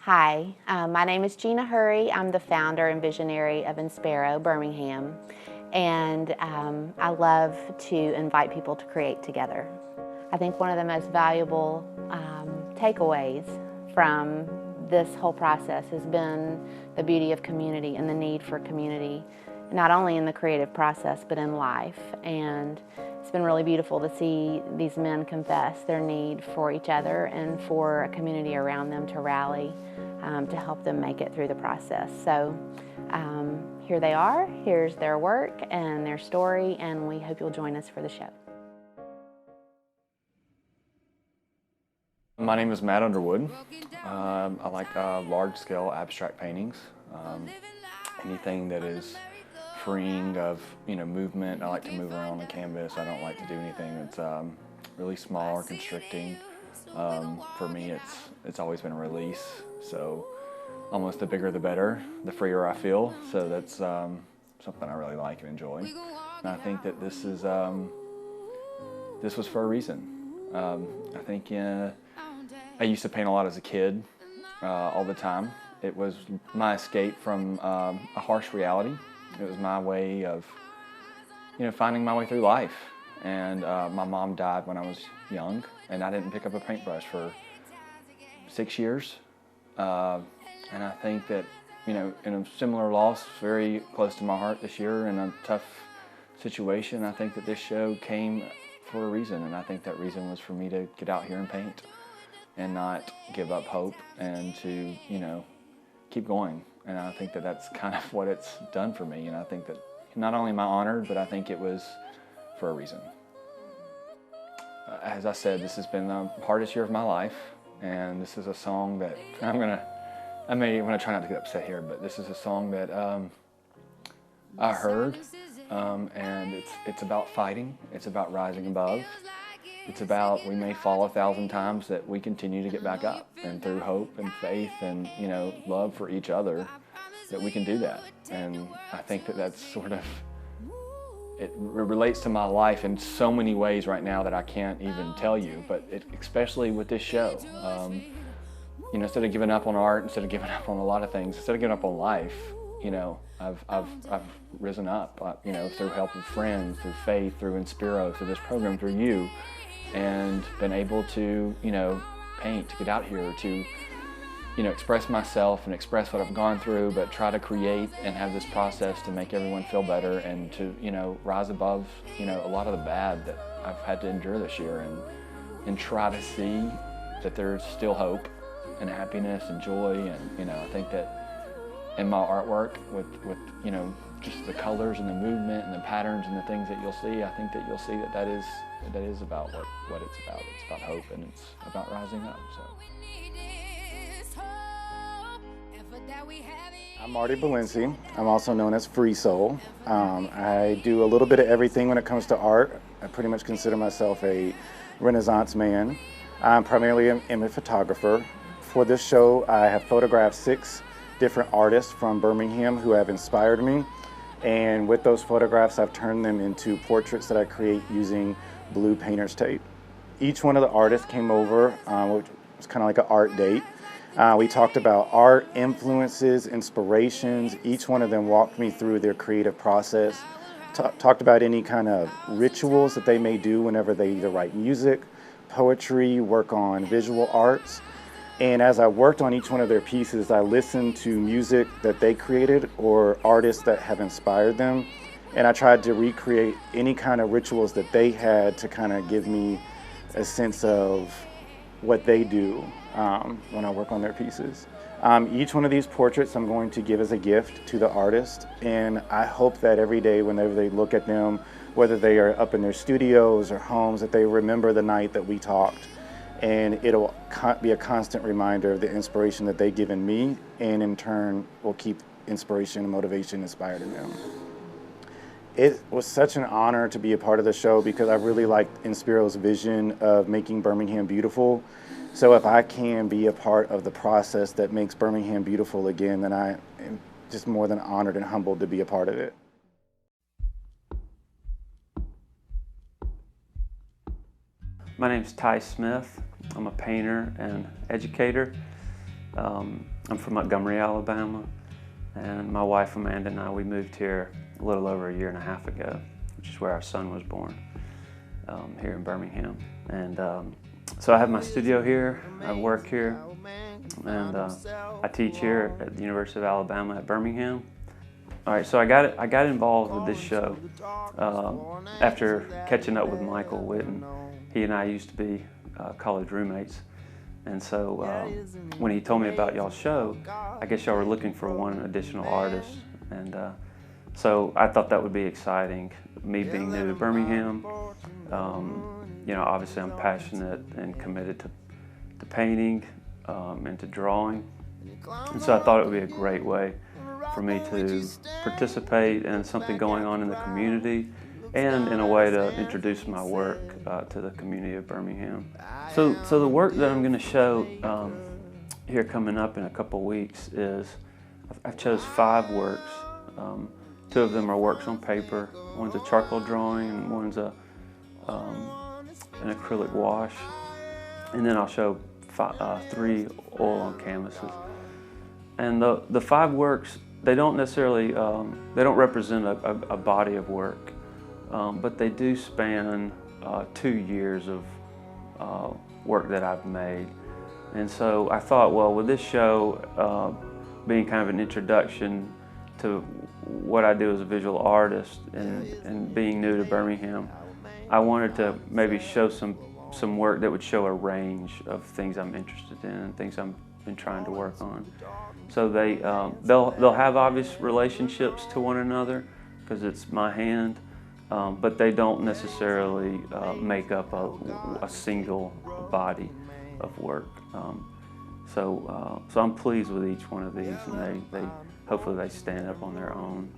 Hi, my name is Gina Hurry. I'm the founder and visionary of InSpero, Birmingham, and I love to invite people to create together. I think one of the most valuable takeaways from this whole process has been the beauty of community and the need for community, not only in the creative process but in life. And it's been really beautiful to see these men confess their need for each other and for a community around them to rally to help them make it through the process. So here they are, here's their work and their story, and we hope you'll join us for the show. My name is Matt Underwood. I like large-scale abstract paintings. Anything that is freeing of movement. I like to move around the canvas. I don't like to do anything that's really small or constricting. For me, it's always been a release. So almost the bigger the better, the freer I feel. So that's something I really like and enjoy. And I think that this was for a reason. I think I used to paint a lot as a kid, all the time. It was my escape from a harsh reality. It was my way of, finding my way through life. And my mom died when I was young, and I didn't pick up a paintbrush for 6 years. And I think that, in a similar loss, very close to my heart this year, in a tough situation, I think that this show came for a reason, and I think that reason was for me to get out here and paint and not give up hope and to, keep going. And I think that that's kind of what it's done for me, and I think that not only am I honored, but I think it was for a reason. As I said, this has been the hardest year of my life, and this is a song that I'm gonna try not to get upset here, but this is a song that I heard, and it's about fighting. It's about rising above. It's about we may fall 1,000 times, that we continue to get back up, and through hope and faith and love for each other, that we can do that. And I think that that's sort of, it relates to my life in so many ways right now that I can't even tell you, but especially with this show. Instead of giving up on art, instead of giving up on a lot of things, instead of giving up on life, I've risen up, through help of friends, through faith, through InSpero, through this program, through you, and been able to, paint, to get out here, to, express myself and express what I've gone through, but try to create and have this process to make everyone feel better and to, rise above, a lot of the bad that I've had to endure this year, and try to see that there's still hope and happiness and joy. And, I think that in my artwork with just the colors and the movement and the patterns and the things that you'll see, I think that you'll see that is about what it's about. It's about hope, and it's about rising up. So. I'm Marty Balenci. I'm also known as Free Soul. I do a little bit of everything when it comes to art. I pretty much consider myself a Renaissance man. I'm primarily an image photographer. For this show, I have photographed 6 different artists from Birmingham who have inspired me. And with those photographs, I've turned them into portraits that I create using blue painter's tape. Each one of the artists came over, which was kind of like an art date. We talked about art, influences, inspirations. Each one of them walked me through their creative process, talked about any kind of rituals that they may do whenever they either write music, poetry, work on visual arts. And as I worked on each one of their pieces, I listened to music that they created or artists that have inspired them. And I tried to recreate any kind of rituals that they had to kind of give me a sense of what they do when I work on their pieces. Each one of these portraits I'm going to give as a gift to the artist. And I hope that every day whenever they look at them, whether they are up in their studios or homes, that they remember the night that we talked. And it'll be a constant reminder of the inspiration that they've given me, and in turn will keep inspiration and motivation inspired in them. It was such an honor to be a part of the show because I really liked InSpero's vision of making Birmingham beautiful. So if I can be a part of the process that makes Birmingham beautiful again, then I am just more than honored and humbled to be a part of it. My name's Ty Smith. I'm a painter and educator. I'm from Montgomery, Alabama, and my wife Amanda and I, we moved here a little over a year and a half ago, which is where our son was born, here in Birmingham. And so I have my studio here, I work here, and I teach here at the University of Alabama at Birmingham. All right, so I got involved with this show after catching up with Michael Witten. He and I used to be college roommates. And so when he told me about y'all's show, I guess y'all were looking for one additional artist. And so I thought that would be exciting. Me being new to Birmingham, you know, obviously I'm passionate and committed to painting and to drawing. And so I thought it would be a great way for me to participate in something going on in the community and in a way to introduce my work to the community of Birmingham. So the work that I'm going to show here coming up in a couple weeks is, I've chose 5 works. 2 of them are works on paper. One's a charcoal drawing and one's an acrylic wash. And then I'll show 3 oil on canvases. And the 5 works, they don't necessarily, they don't represent a body of work. But they do span 2 years of work that I've made. And so I thought, well, with this show being kind of an introduction to what I do as a visual artist and being new to Birmingham, I wanted to maybe show some work that would show a range of things I'm interested in and things I've been trying to work on. So they'll have obvious relationships to one another because it's my hand. But they don't necessarily make up a single body of work. So I'm pleased with each one of these, and they hopefully they stand up on their own.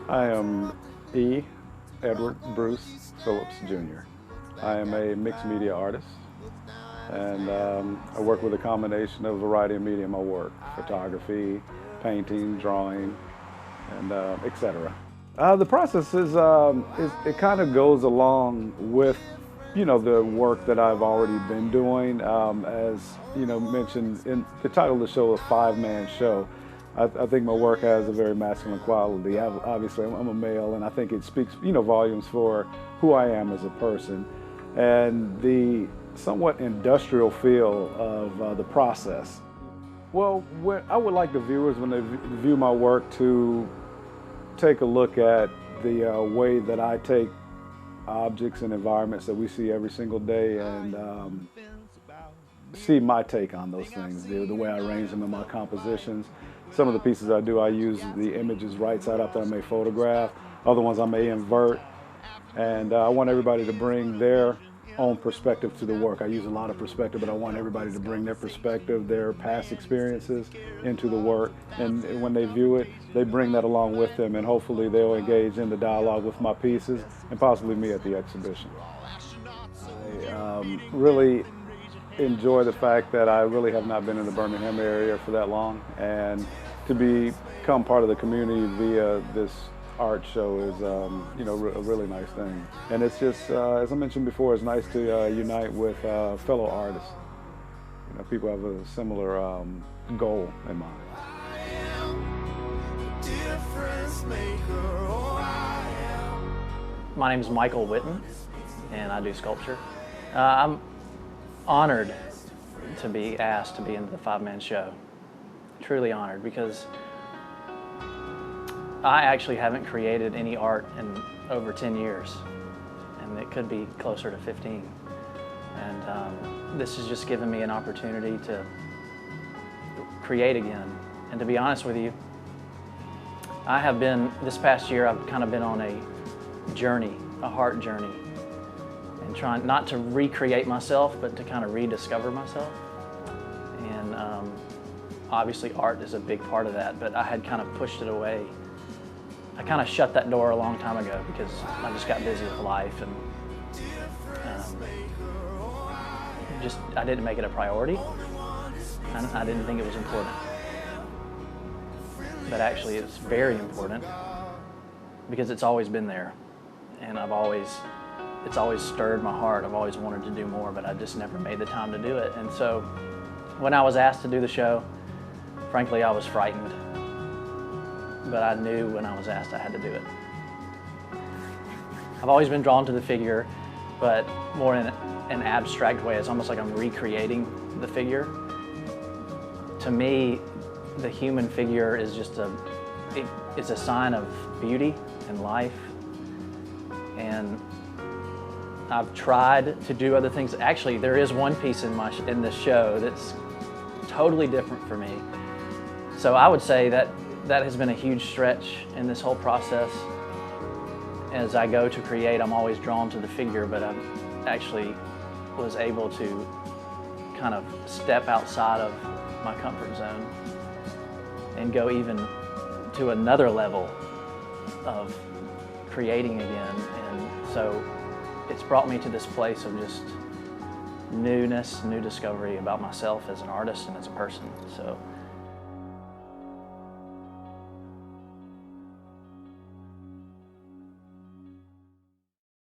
I am E. Edward Bruce Phillips Jr. I am a mixed media artist, and I work with a combination of a variety of media in my work: photography, painting, drawing, and etc. The process is it kind of goes along with, you know, the work that I've already been doing. As you know, mentioned in the title of the show, a 5-man show. I think my work has a very masculine quality. Obviously, I'm a male, and I think it speaks, you know, volumes for who I am as a person, and the somewhat industrial feel of the process. Well, I would like the viewers, when they view my work, to take a look at the way that I take objects and environments that we see every single day and see my take on those things, the way I arrange them in my compositions. Some of the pieces I do, I use the images right side up that I may photograph. Other ones I may invert. And I want everybody to bring their own perspective to the work. I use a lot of perspective, but I want everybody to bring their perspective, their past experiences into the work. And when they view it, they bring that along with them, and hopefully they'll engage in the dialogue with my pieces and possibly me at the exhibition. I really enjoy the fact that I really have not been in the Birmingham area for that long, and to become part of the community via this art show is, you know, a really nice thing. And it's just, as I mentioned before, it's nice to unite with fellow artists. You know, people have a similar goal in mind. My name is Michael Witten, and I do sculpture. I'm honored to be asked to be in the 5-man show. Truly honored, because I actually haven't created any art in over 10 years, and it could be closer to 15. And this has just given me an opportunity to create again. And to be honest with you, I have been, this past year, I've kind of been on a journey, a heart journey, and trying not to recreate myself, but to kind of rediscover myself. And obviously art is a big part of that, but I had kind of pushed it away. I kind of shut that door a long time ago because I just got busy with life, and I didn't make it a priority, and I didn't think it was important. But actually it's very important, because it's always been there, and I've always it's always stirred my heart. I've always wanted to do more, but I just never made the time to do it. And so when I was asked to do the show, frankly, I was frightened. But I knew when I was asked I had to do it. I've always been drawn to the figure, but more in an abstract way. It's almost like I'm recreating the figure. To me, the human figure is just it's a sign of beauty and life. And I've tried to do other things. Actually, there is one piece in this show that's totally different for me. So I would say that has been a huge stretch in this whole process. As I go to create, I'm always drawn to the figure, but I actually was able to kind of step outside of my comfort zone and go even to another level of creating again. And so it's brought me to this place of just newness, new discovery about myself as an artist and as a person. So